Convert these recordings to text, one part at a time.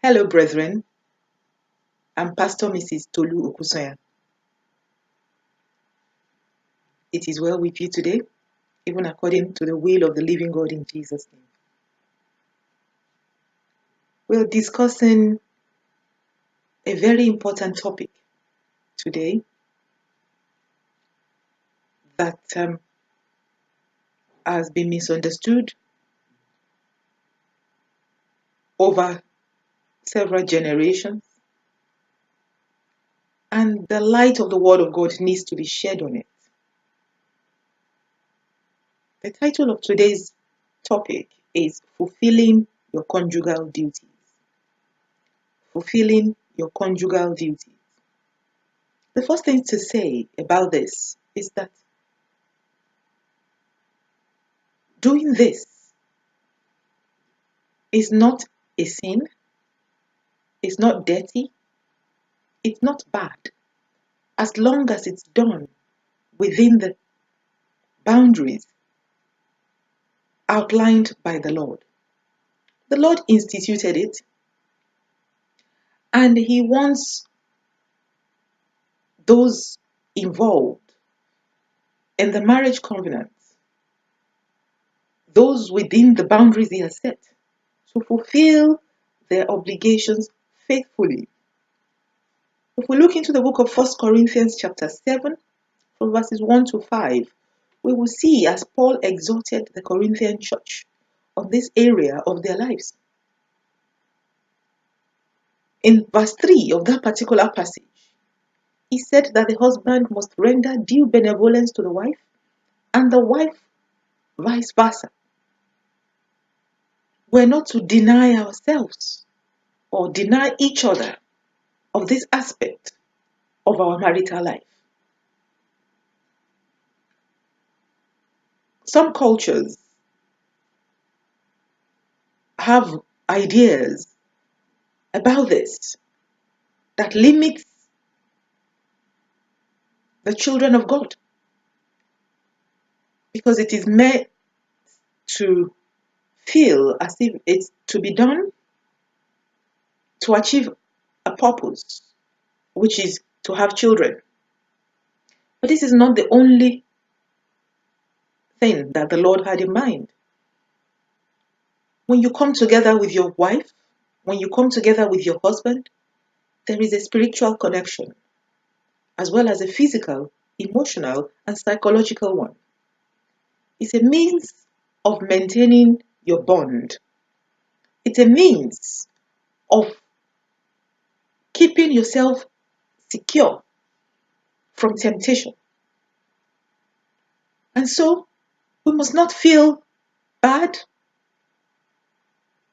Hello, brethren. I'm Pastor Mrs. Tolu Okusoya. It is well with you today, even according to the will of the living God in Jesus' name. We're discussing a very important topic today that has been misunderstood over several generations, and the light of the Word of God needs to be shed on it. The title of today's topic is Fulfilling Your Conjugal Duties. Fulfilling your conjugal duties. The first thing to say about this is that doing this is not a sin, it's not dirty, it's not bad, as long as it's done within the boundaries outlined by the Lord. The Lord instituted it, and He wants those involved in the marriage covenant, those within the boundaries He has set, to fulfill their obligations faithfully. If we look into the book of 1 Corinthians chapter 7, from verses 1 to 5, we will see as Paul exhorted the Corinthian church on this area of their lives. In verse 3 of that particular passage, he said that the husband must render due benevolence to the wife, and the wife vice versa. We're not to deny ourselves or deny each other of this aspect of our marital life. Some cultures have ideas about this that limits the children of God, because it is meant to feel as if it's to be done to achieve a purpose, which is to have children. But this is not the only thing that the Lord had in mind. When you come together with your wife, when you come together with your husband, there is a spiritual connection, as well as a physical, emotional, and psychological one. It's a means of maintaining your bond. It's a means of keeping yourself secure from temptation. And so, we must not feel bad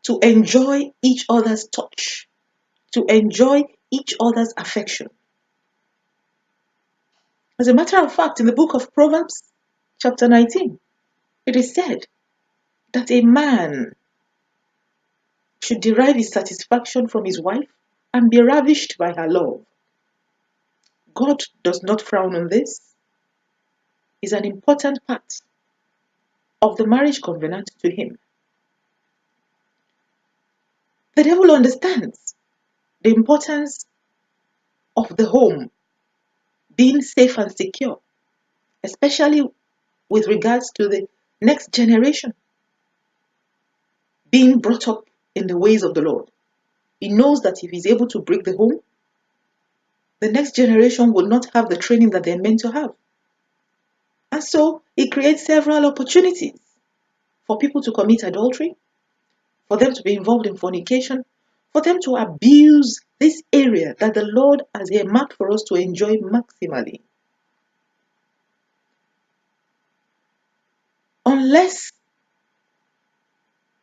to enjoy each other's touch, to enjoy each other's affection. As a matter of fact, in the book of Proverbs, chapter 19, it is said that a man should derive his satisfaction from his wife and be ravished by her love. God does not frown on this. It's an important part of the marriage covenant to Him. The devil understands the importance of the home being safe and secure, especially with regards to the next generation being brought up in the ways of the Lord. He knows that if he's able to break the home, the next generation will not have the training that they're meant to have. And so he creates several opportunities for people to commit adultery, for them to be involved in fornication, for them to abuse this area that the Lord has earmarked for us to enjoy maximally. Unless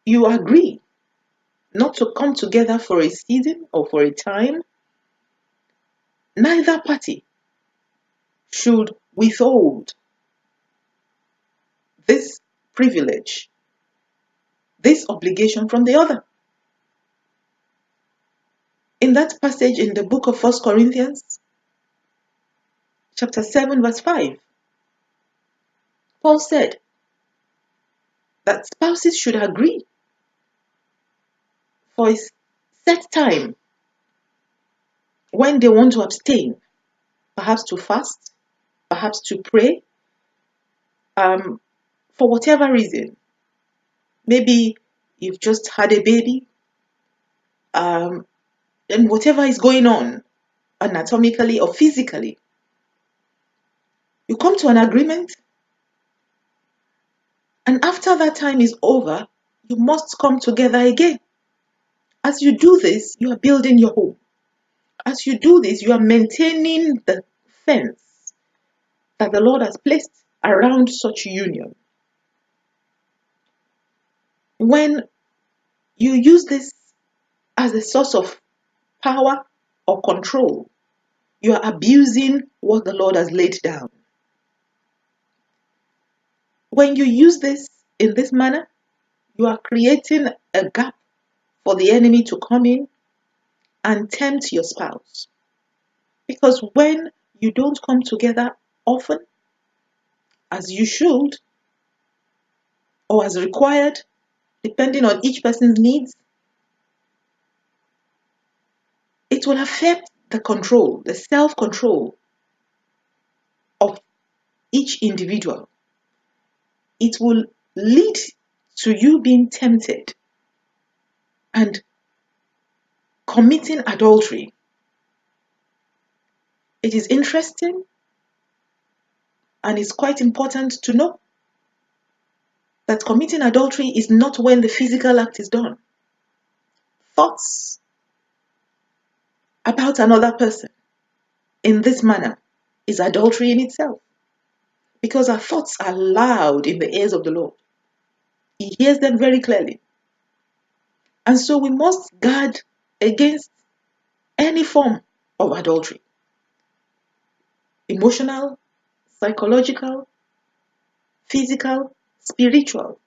you agree not to come together for a season or for a time, neither party should withhold this privilege, this obligation from the other. In that passage in the book of 1 Corinthians, chapter 7, verse 5, Paul said that spouses should agree for a Set time when they want to abstain, perhaps to fast, perhaps to pray, for whatever reason. Maybe you've just had a baby, and whatever is going on anatomically or physically, you come to an agreement, and after that time is over, you must come together again. As you do this, you are building your home. As you do this, you are maintaining the fence that the Lord has placed around such union. When you use this as a source of power or control, you are abusing what the Lord has laid down. When you use this in this manner, you are creating a gap for the enemy to come in and tempt your spouse. Because when you don't come together often, as you should, or as required, depending on each person's needs, it will affect the control, the self-control of each individual. It will lead to you being tempted and committing adultery. It is interesting and it's quite important to know that committing adultery is not when the physical act is done. Thoughts about another person in this manner is adultery in itself, because our thoughts are loud in the ears of the Lord. He hears them very clearly. And so we must guard against any form of adultery. Emotional, psychological, physical, spiritual.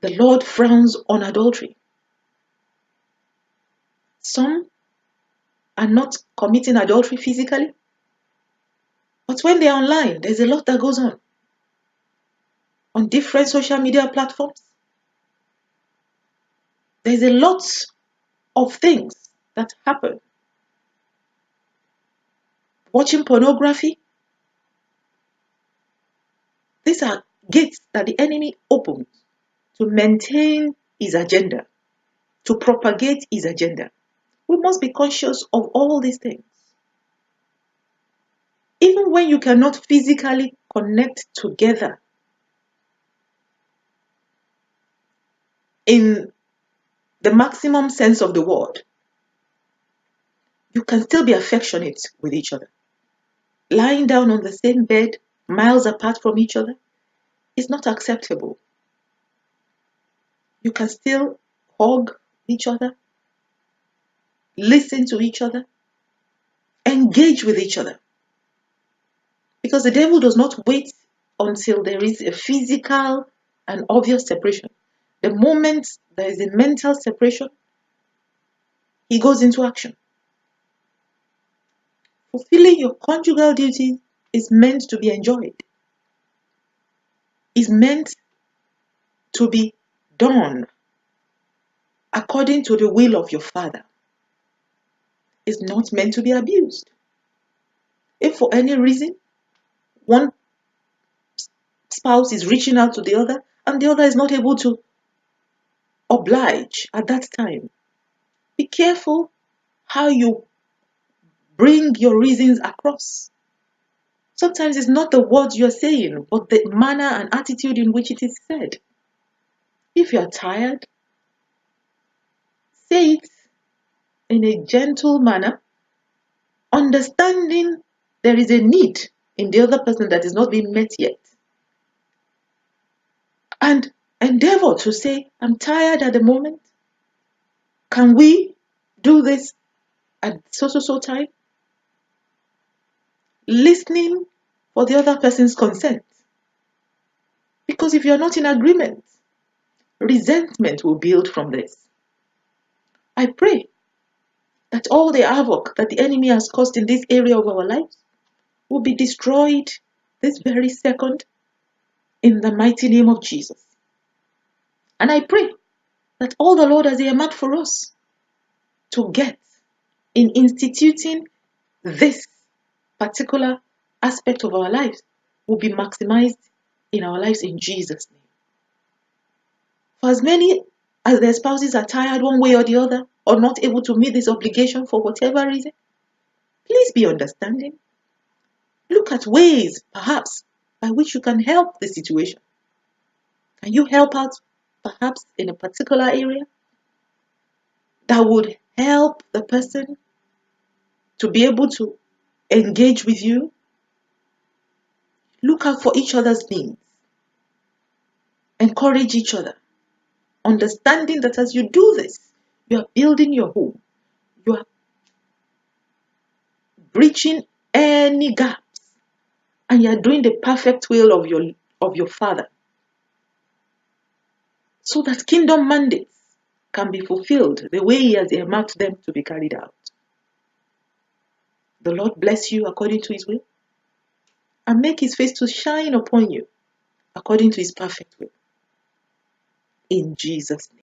The Lord frowns on adultery. Some are not committing adultery physically, but when they're online, there's a lot that goes on different social media platforms. There's a lot of things that happen. Watching pornography. These are gates that the enemy opens to maintain his agenda, to propagate his agenda. We must be conscious of all these things. Even when you cannot physically connect together in the maximum sense of the word, you can still be affectionate with each other. Lying down on the same bed, miles apart from each other, is not acceptable. You can still hug each other, listen to each other, engage with each other. Because the devil does not wait until there is a physical and obvious separation. The moment there is a mental separation, he goes into action. Fulfilling your conjugal duty is meant to be enjoyed. Is meant to be done according to the will of your Father. Is not meant to be abused. If for any reason one spouse is reaching out to the other and the other is not able to oblige at that time, be careful how you bring your reasons across. Sometimes it's not the words you're saying, but the manner and attitude in which it is said. If you're tired, say it in a gentle manner, understanding there is a need in the other person that is not being met yet. And endeavor to say, I'm tired at the moment. Can we do this at so time? Listening for the other person's consent. Because if you're not in agreement, resentment will build from this. I pray that all the havoc that the enemy has caused in this area of our lives will be destroyed this very second in the mighty name of Jesus. And I pray that all the Lord has earmarked for us to get in instituting this particular aspect of our lives will be maximized in our lives in Jesus' name. For as many as their spouses are tired one way or the other, or not able to meet this obligation for whatever reason, please be understanding. Look at ways, perhaps, by which you can help the situation. Can you help out, perhaps, in a particular area that would help the person to be able to engage with you? Look out for each other's needs. Encourage each other. Understanding that as you do this, you are building your home. You are breaching any gaps. And you are doing the perfect will of your Father. So that kingdom mandates can be fulfilled the way He has earmarked them to be carried out. The Lord bless you according to His will and make His face to shine upon you according to His perfect will. In Jesus' name.